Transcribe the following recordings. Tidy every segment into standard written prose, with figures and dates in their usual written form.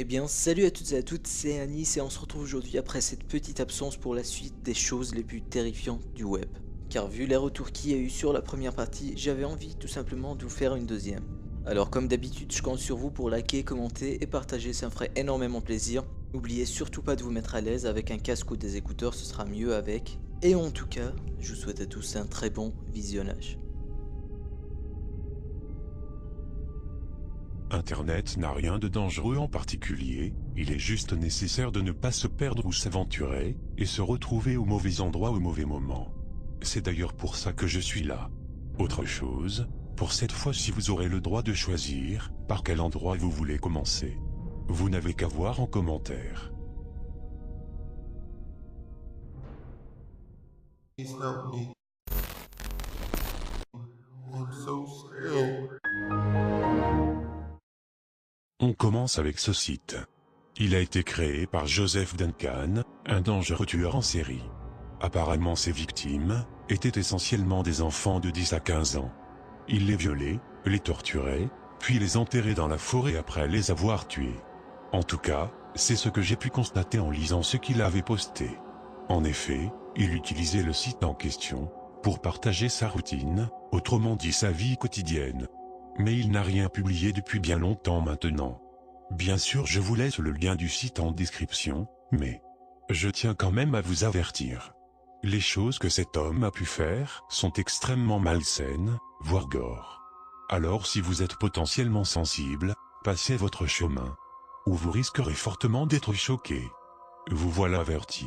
Eh bien, salut à toutes et à toutes, c'est Anis et on se retrouve aujourd'hui après cette petite absence pour la suite des choses les plus terrifiantes du web. Car vu les retours qu'il y a eu sur la première partie, j'avais envie tout simplement de vous faire une deuxième. Alors comme d'habitude, je compte sur vous pour liker, commenter et partager, ça me ferait énormément plaisir. N'oubliez surtout pas de vous mettre à l'aise avec un casque ou des écouteurs, ce sera mieux avec. Et en tout cas, je vous souhaite à tous un très bon visionnage. Internet n'a rien de dangereux en particulier, il est juste nécessaire de ne pas se perdre ou s'aventurer, et se retrouver au mauvais endroit au mauvais moment. C'est d'ailleurs pour ça que je suis là. Autre chose, pour cette fois-ci vous aurez le droit de choisir par quel endroit vous voulez commencer. Vous n'avez qu'à voir en commentaire. Please help me. I'm so scared. On commence avec ce site. Il a été créé par Joseph Duncan, un dangereux tueur en série. Apparemment ses victimes étaient essentiellement des enfants de 10 à 15 ans. Il les violait, les torturait, puis les enterrait dans la forêt après les avoir tués. En tout cas, c'est ce que j'ai pu constater en lisant ce qu'il avait posté. En effet, il utilisait le site en question pour partager sa routine, autrement dit sa vie quotidienne. Mais il n'a rien publié depuis bien longtemps maintenant. Bien sûr, je vous laisse le lien du site en description, mais je tiens quand même à vous avertir. Les choses que cet homme a pu faire sont extrêmement malsaines, voire gore. Alors si vous êtes potentiellement sensible, passez votre chemin. Ou vous risquerez fortement d'être choqué. Vous voilà averti.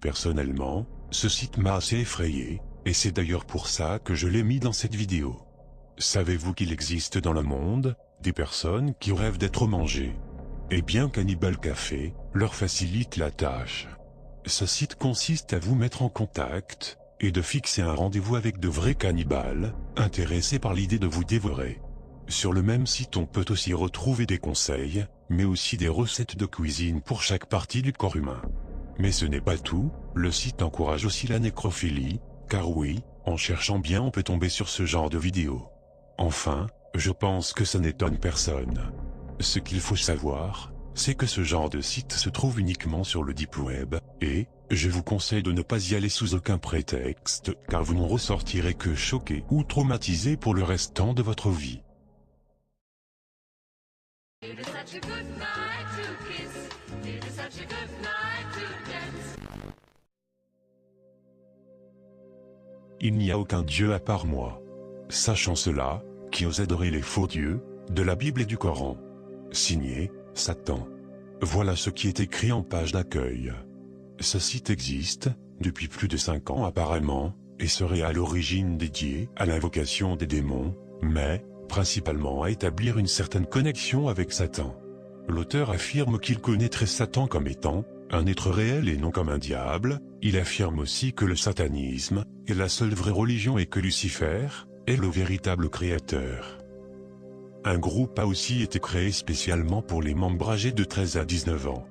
Personnellement, ce site m'a assez effrayé, et c'est d'ailleurs pour ça que je l'ai mis dans cette vidéo. Savez-vous qu'il existe dans le monde des personnes qui rêvent d'être mangées? Eh bien Cannibal Café leur facilite la tâche. Ce site consiste à vous mettre en contact et de fixer un rendez-vous avec de vrais cannibales intéressés par l'idée de vous dévorer. Sur le même site on peut aussi retrouver des conseils, mais aussi des recettes de cuisine pour chaque partie du corps humain. Mais ce n'est pas tout, le site encourage aussi la nécrophilie, car oui, en cherchant bien on peut tomber sur ce genre de vidéos. Enfin, je pense que ça n'étonne personne. Ce qu'il faut savoir, c'est que ce genre de site se trouve uniquement sur le Deep Web, et je vous conseille de ne pas y aller sous aucun prétexte, car vous n'en ressortirez que choqué ou traumatisé pour le restant de votre vie. It is such a good night to kiss. It is such a good night to dance. Il n'y a aucun Dieu à part moi. Sachant cela, qui ose adorer les faux dieux, de la Bible et du Coran. Signé, Satan. Voilà ce qui est écrit en page d'accueil. Ce site existe, depuis plus de 5 ans apparemment, et serait à l'origine dédié à l'invocation des démons, mais, principalement à établir une certaine connexion avec Satan. L'auteur affirme qu'il connaîtrait Satan comme étant un être réel et non comme un diable. Il affirme aussi que le satanisme est la seule vraie religion et que Lucifer est le véritable créateur. Un groupe a aussi été créé spécialement pour les membres âgés de 13 à 19 ans.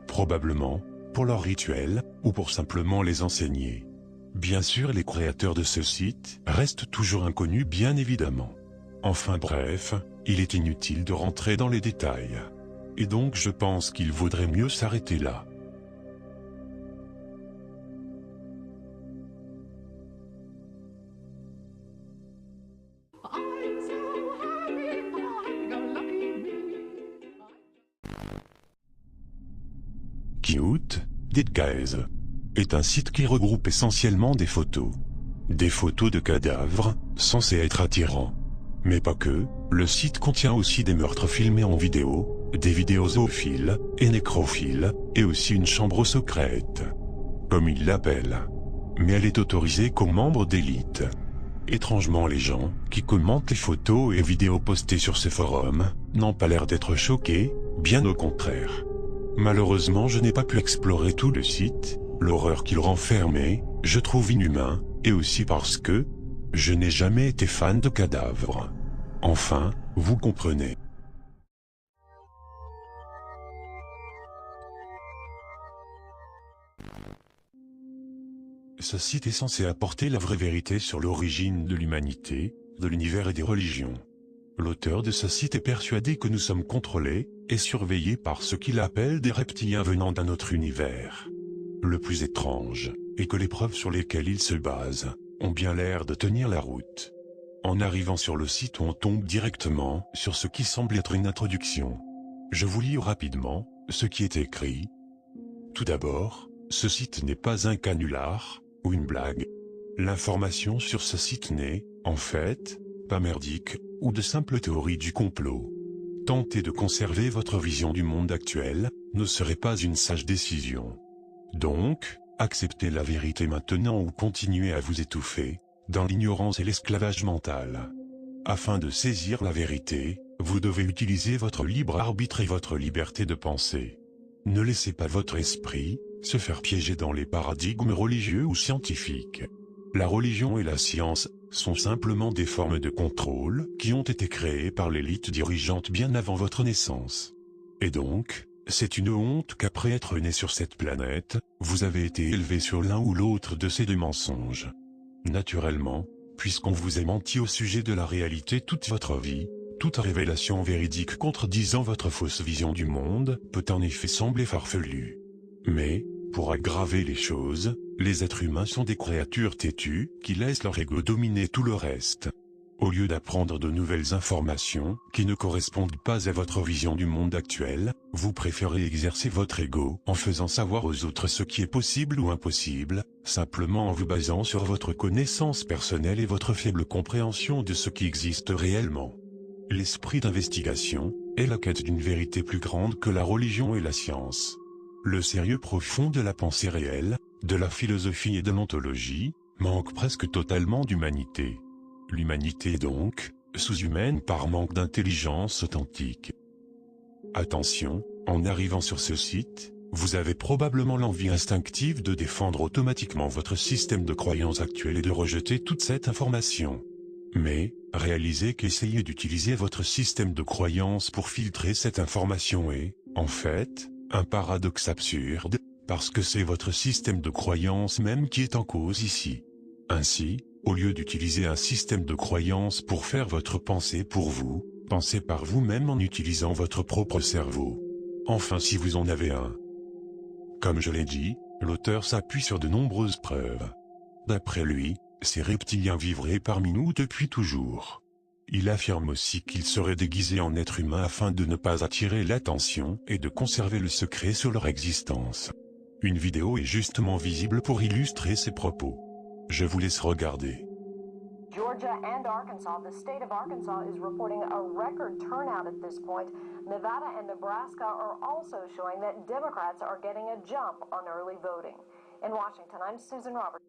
Probablement pour leurs rituels ou pour simplement les enseigner. Bien sûr, les créateurs de ce site restent toujours inconnus bien évidemment. Enfin bref, il est inutile de rentrer dans les détails. Et donc je pense qu'il vaudrait mieux s'arrêter là. I'm so happy, I'm gonna me. Cute, Deadguys est un site qui regroupe essentiellement des photos. Des photos de cadavres, censés être attirants. Mais pas que, le site contient aussi des meurtres filmés en vidéo, des vidéos zoophiles et nécrophiles, et aussi une chambre secrète. Comme il l'appelle. Mais elle est autorisée qu'aux membres d'élite. Étrangement, les gens qui commentent les photos et vidéos postées sur ces forums n'ont pas l'air d'être choqués, bien au contraire. Malheureusement, je n'ai pas pu explorer tout le site, l'horreur qu'il renfermait, je trouve inhumain, et aussi parce que je n'ai jamais été fan de cadavres. Enfin, vous comprenez. ce site est censé apporter la vraie vérité sur l'origine de l'humanité, de l'univers et des religions. L'auteur de ce site est persuadé que nous sommes contrôlés et surveillés par ce qu'il appelle des reptiliens venant d'un autre univers. Le plus étrange est que les preuves sur lesquelles il se base ont bien l'air de tenir la route. En arrivant sur le site, on tombe directement sur ce qui semble être une introduction. Je vous lis rapidement ce qui est écrit. Tout d'abord, ce site n'est pas un canular ou une blague. L'information sur ce site n'est, en fait, pas merdique ou de simples théories du complot. Tenter de conserver votre vision du monde actuel ne serait pas une sage décision. Donc, acceptez la vérité maintenant ou continuez à vous étouffer dans l'ignorance et l'esclavage mental. Afin de saisir la vérité, vous devez utiliser votre libre arbitre et votre liberté de penser. Ne laissez pas votre esprit se faire piéger dans les paradigmes religieux ou scientifiques. La religion et la science sont simplement des formes de contrôle qui ont été créées par l'élite dirigeante bien avant votre naissance. Et donc, c'est une honte qu'après être né sur cette planète, vous avez été élevé sur l'un ou l'autre de ces deux mensonges. Naturellement, puisqu'on vous a menti au sujet de la réalité toute votre vie, toute révélation véridique contredisant votre fausse vision du monde peut en effet sembler farfelue. Mais, pour aggraver les choses, les êtres humains sont des créatures têtues qui laissent leur ego dominer tout le reste. Au lieu d'apprendre de nouvelles informations qui ne correspondent pas à votre vision du monde actuel, vous préférez exercer votre ego en faisant savoir aux autres ce qui est possible ou impossible, simplement en vous basant sur votre connaissance personnelle et votre faible compréhension de ce qui existe réellement. L'esprit d'investigation est la quête d'une vérité plus grande que la religion et la science. Le sérieux profond de la pensée réelle, de la philosophie et de l'ontologie, manque presque totalement d'humanité. L'humanité est donc sous-humaine par manque d'intelligence authentique. Attention, en arrivant sur ce site, vous avez probablement l'envie instinctive de défendre automatiquement votre système de croyances actuel et de rejeter toute cette information. Mais, réalisez qu'essayer d'utiliser votre système de croyances pour filtrer cette information est, en fait, un paradoxe absurde, parce que c'est votre système de croyances même qui est en cause ici. Ainsi, au lieu d'utiliser un système de croyances pour faire votre pensée pour vous, pensez par vous-même en utilisant votre propre cerveau. Enfin si vous en avez un. Comme je l'ai dit, l'auteur s'appuie sur de nombreuses preuves. D'après lui, ces reptiliens vivraient parmi nous depuis toujours. Il affirme aussi qu'ils seraient déguisés en êtres humains afin de ne pas attirer l'attention et de conserver le secret sur leur existence. Une vidéo est justement visible pour illustrer ces propos. Je vous laisse regarder. Georgia and Arkansas, the state of Arkansas is reporting a record turnout at this point. Nevada and Nebraska are also showing that Democrats are getting a jump on early voting. In Washington, I'm Susan Roberts.